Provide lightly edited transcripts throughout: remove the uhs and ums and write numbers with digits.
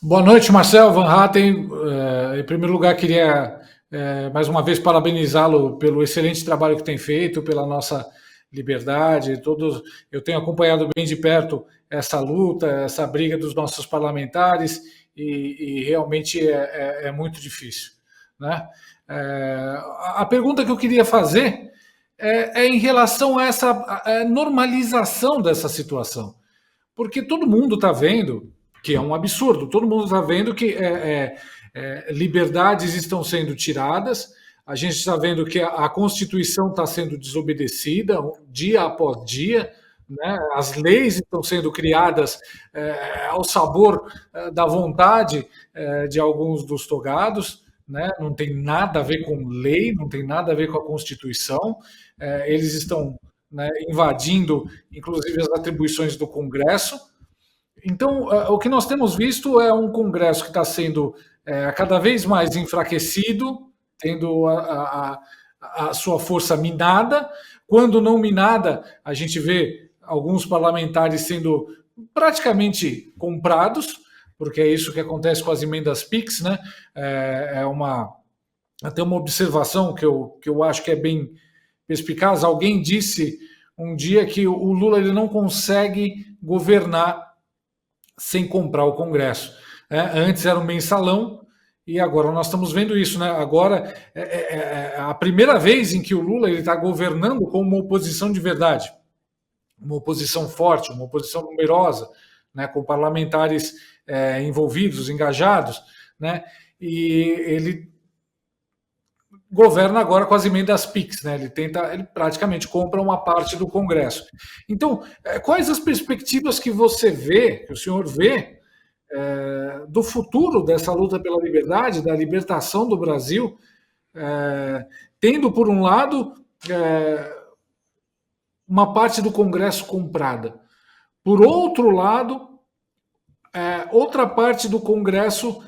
Boa noite, Marcel Van Hatten. Em primeiro lugar, queria mais uma vez parabenizá-lo pelo excelente trabalho que tem feito, pela nossa liberdade. Eu tenho acompanhado bem de perto essa luta, essa briga dos nossos parlamentares e realmente é muito difícil, né? A pergunta que eu queria fazer é em relação a essa normalização dessa situação. Porque todo mundo está vendo que é um absurdo, todo mundo está vendo que liberdades estão sendo tiradas, a gente está vendo que a Constituição está sendo desobedecida dia após dia, né? As leis estão sendo criadas ao sabor da vontade de alguns dos togados, né? Não tem nada a ver com lei, não tem nada a ver com a Constituição, eles estão, né, invadindo, inclusive, as atribuições do Congresso. Então, o que nós temos visto é um Congresso que está sendo cada vez mais enfraquecido, tendo a sua força minada. Quando não minada, a gente vê alguns parlamentares sendo praticamente comprados, porque é isso que acontece com as emendas PIX, né? Até uma observação que eu acho que é bem perspicaz. Alguém disse um dia que o Lula ele não consegue governar sem comprar o Congresso. Antes era um mensalão e agora nós estamos vendo isso, né? Agora é a primeira vez em que o Lula está governando com uma oposição de verdade, uma oposição forte, uma oposição numerosa, né? Com parlamentares envolvidos, engajados, né? E ele governa agora com as emendas PIX, né? Ele praticamente compra uma parte do Congresso. Então, quais as perspectivas que você vê, que o senhor vê, do futuro dessa luta pela liberdade, da libertação do Brasil, tendo, por um lado, uma parte do Congresso comprada. Por outro lado, outra parte do Congresso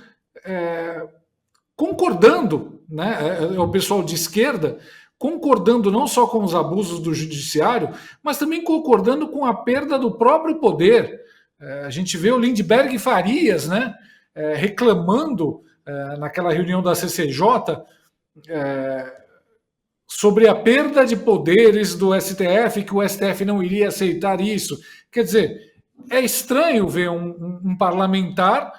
concordando, né, é o pessoal de esquerda, concordando não só com os abusos do judiciário, mas também concordando com a perda do próprio poder. A gente vê o Lindbergh Farias, né, reclamando naquela reunião da CCJ sobre a perda de poderes do STF, que o STF não iria aceitar isso. Quer dizer, é estranho ver um parlamentar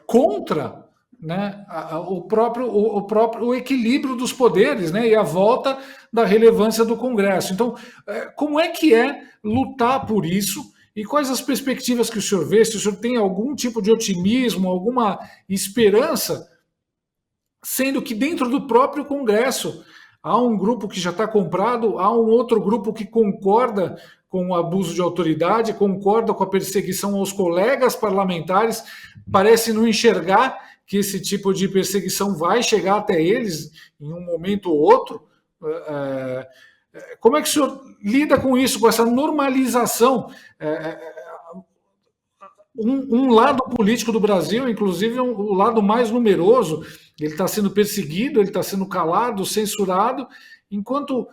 contra, né, o equilíbrio dos poderes, né, e a volta da relevância do Congresso. Então, como é que é lutar por isso e quais as perspectivas que o senhor vê? Se o senhor tem algum tipo de otimismo, alguma esperança, sendo que dentro do próprio Congresso há um grupo que já está comprado, há um outro grupo que concorda com o abuso de autoridade, concorda com a perseguição aos colegas parlamentares, parece não enxergar que esse tipo de perseguição vai chegar até eles em um momento ou outro. Como é que o senhor lida com isso, com essa normalização? Um lado político do Brasil, inclusive o lado mais numeroso, ele está sendo perseguido, ele está sendo calado, censurado, enquanto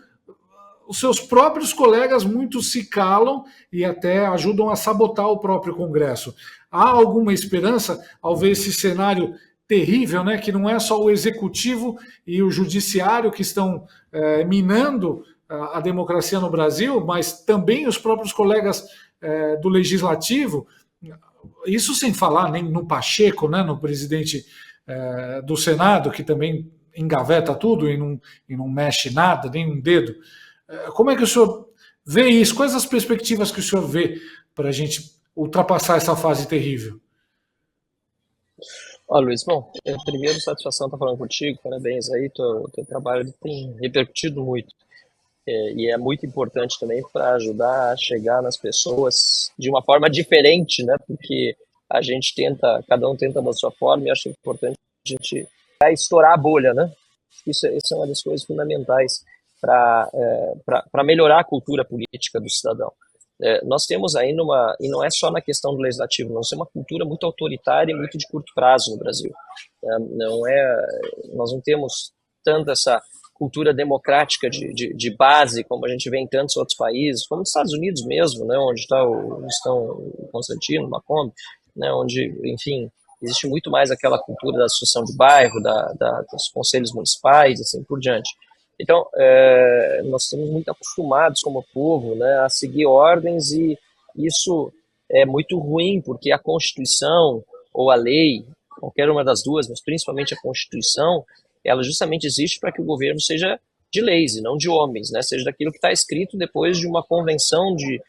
os seus próprios colegas, muitos se calam e até ajudam a sabotar o próprio Congresso. Há alguma esperança ao ver esse cenário terrível, né, que não é só o executivo e o judiciário que estão minando a democracia no Brasil, mas também os próprios colegas do legislativo, isso sem falar nem no Pacheco, né, no presidente do Senado, que também engaveta tudo e não mexe nada, nem um dedo. Como é que o senhor vê isso? Quais as perspectivas que o senhor vê para a gente ultrapassar essa fase terrível? Olha, Luiz, bom, primeiro, satisfação estar falando contigo, parabéns aí, teu trabalho tem repercutido muito. E é muito importante também para ajudar a chegar nas pessoas de uma forma diferente, né? Porque a gente tenta, cada um tenta da sua forma, e acho importante a gente estourar a bolha, né? Isso é uma das coisas fundamentais para melhorar a cultura política do cidadão. Nós temos aí e não é só na questão do legislativo, nós temos uma cultura muito autoritária e muito de curto prazo no Brasil. Nós não temos tanto cultura democrática de base, como a gente vê em tantos outros países, como nos Estados Unidos mesmo, né, onde estão o Constantino, o Macomb, né, onde, enfim, existe muito mais aquela cultura da associação de bairro, dos conselhos municipais, assim por diante. Então, nós estamos muito acostumados como povo, né, a seguir ordens, e isso é muito ruim, porque a Constituição ou a lei, qualquer uma das duas, mas principalmente a Constituição, ela justamente existe para que o governo seja de leis e não de homens, né? Seja daquilo que está escrito depois de uma convenção de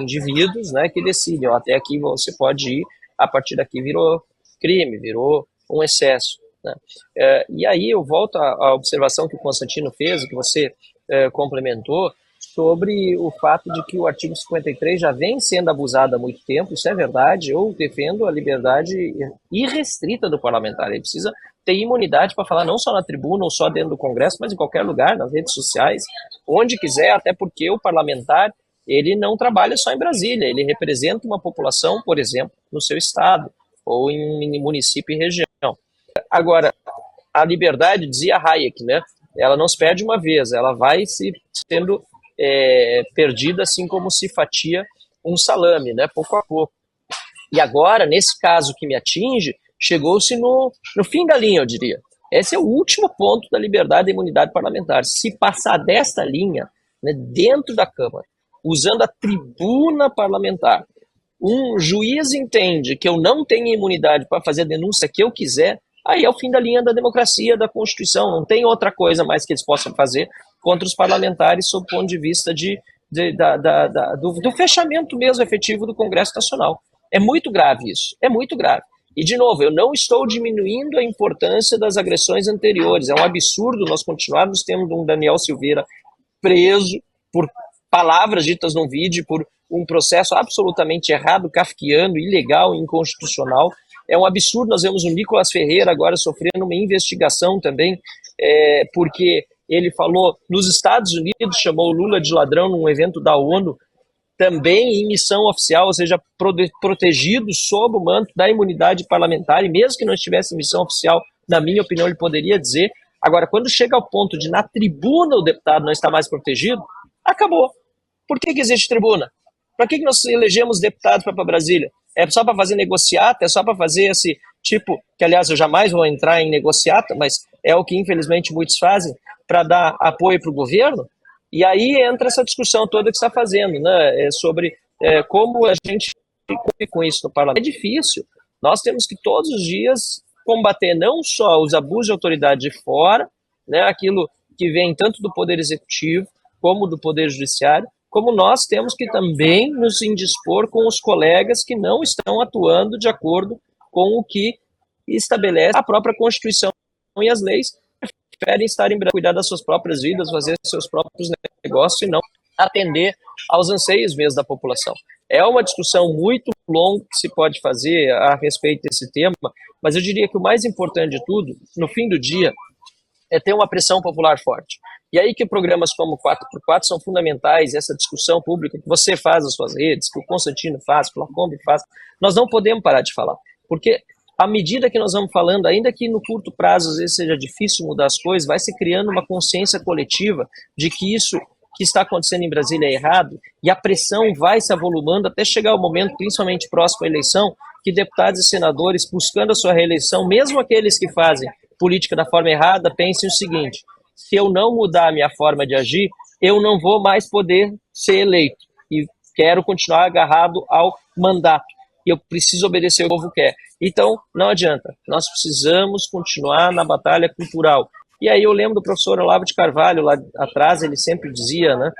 indivíduos, né, que decidem, ó, até aqui você pode ir, a partir daqui virou crime, virou um excesso, né? E aí eu volto à observação que o Constantino fez, que você complementou, sobre o fato de que o artigo 53 já vem sendo abusado há muito tempo. Isso é verdade. Eu defendo a liberdade irrestrita do parlamentar. Ele precisa ter imunidade para falar não só na tribuna ou só dentro do Congresso, mas em qualquer lugar, nas redes sociais, onde quiser, até porque o parlamentar, ele não trabalha só em Brasília, ele representa uma população, por exemplo, no seu estado ou em município e região. Agora, a liberdade, dizia Hayek, né? Ela não se perde uma vez, ela vai se sendo perdida, assim como se fatia um salame, né, pouco a pouco. E agora, nesse caso que me atinge, chegou-se no fim da linha, eu diria. Esse é o último ponto da liberdade e imunidade parlamentar. Se passar desta linha, né, dentro da Câmara, usando a tribuna parlamentar, um juiz entende que eu não tenho imunidade para fazer a denúncia que eu quiser, aí é o fim da linha da democracia, da Constituição. Não tem outra coisa mais que eles possam fazer contra os parlamentares sob o ponto de vista do fechamento mesmo efetivo do Congresso Nacional. É muito grave isso, é muito grave. E, de novo, eu não estou diminuindo a importância das agressões anteriores. É um absurdo nós continuarmos tendo um Daniel Silveira preso por palavras ditas num vídeo, por um processo absolutamente errado, kafkiano, ilegal, inconstitucional. É um absurdo nós vemos o Nicolas Ferreira agora sofrendo uma investigação também, porque ele falou nos Estados Unidos, chamou o Lula de ladrão num evento da ONU, também em missão oficial, ou seja, protegido sob o manto da imunidade parlamentar, e mesmo que não estivesse em missão oficial, na minha opinião, ele poderia dizer. Agora, quando chega ao ponto de na tribuna o deputado não está mais protegido, acabou. Por que existe tribuna? Para que nós elegemos deputados para Brasília? É só para fazer negociata? É só para fazer esse tipo, que aliás eu jamais vou entrar em negociata, mas é o que infelizmente muitos fazem, para dar apoio para o governo? E aí entra essa discussão toda que você está fazendo, né, sobre como a gente fica com isso no parlamento. É difícil. Nós temos que todos os dias combater não só os abusos de autoridade de fora, né, aquilo que vem tanto do Poder Executivo como do Poder Judiciário, como nós temos que também nos indispor com os colegas que não estão atuando de acordo com o que estabelece a própria Constituição e as leis, preferem estar em cuidar das suas próprias vidas, fazer seus próprios negócios e não atender aos anseios mesmo da população. É uma discussão muito longa que se pode fazer a respeito desse tema, mas eu diria que o mais importante de tudo, no fim do dia, é ter uma pressão popular forte. E aí que programas como 4x4 são fundamentais, essa discussão pública que você faz nas suas redes, que o Constantino faz, que o Lacombe faz, nós não podemos parar de falar, porque à medida que nós vamos falando, ainda que no curto prazo às vezes seja difícil mudar as coisas, vai se criando uma consciência coletiva de que isso que está acontecendo em Brasília é errado, e a pressão vai se avolumando até chegar o momento, principalmente próximo à eleição, que deputados e senadores, buscando a sua reeleição, mesmo aqueles que fazem política da forma errada, pensem o seguinte: se eu não mudar a minha forma de agir, eu não vou mais poder ser eleito, e quero continuar agarrado ao mandato, e eu preciso obedecer o que o povo quer. Então, não adianta, nós precisamos continuar na batalha cultural. E aí eu lembro do professor Olavo de Carvalho, lá atrás, ele sempre dizia, né,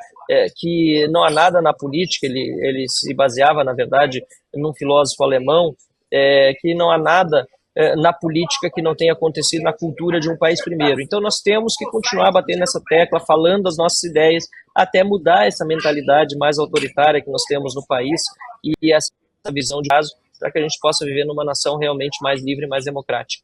que não há nada na política, ele se baseava, na verdade, num filósofo alemão, que não há nada na política que não tenha acontecido na cultura de um país primeiro. Então nós temos que continuar batendo nessa tecla, falando as nossas ideias, até mudar essa mentalidade mais autoritária que nós temos no país e essa visão de caso, para que a gente possa viver numa nação realmente mais livre e mais democrática.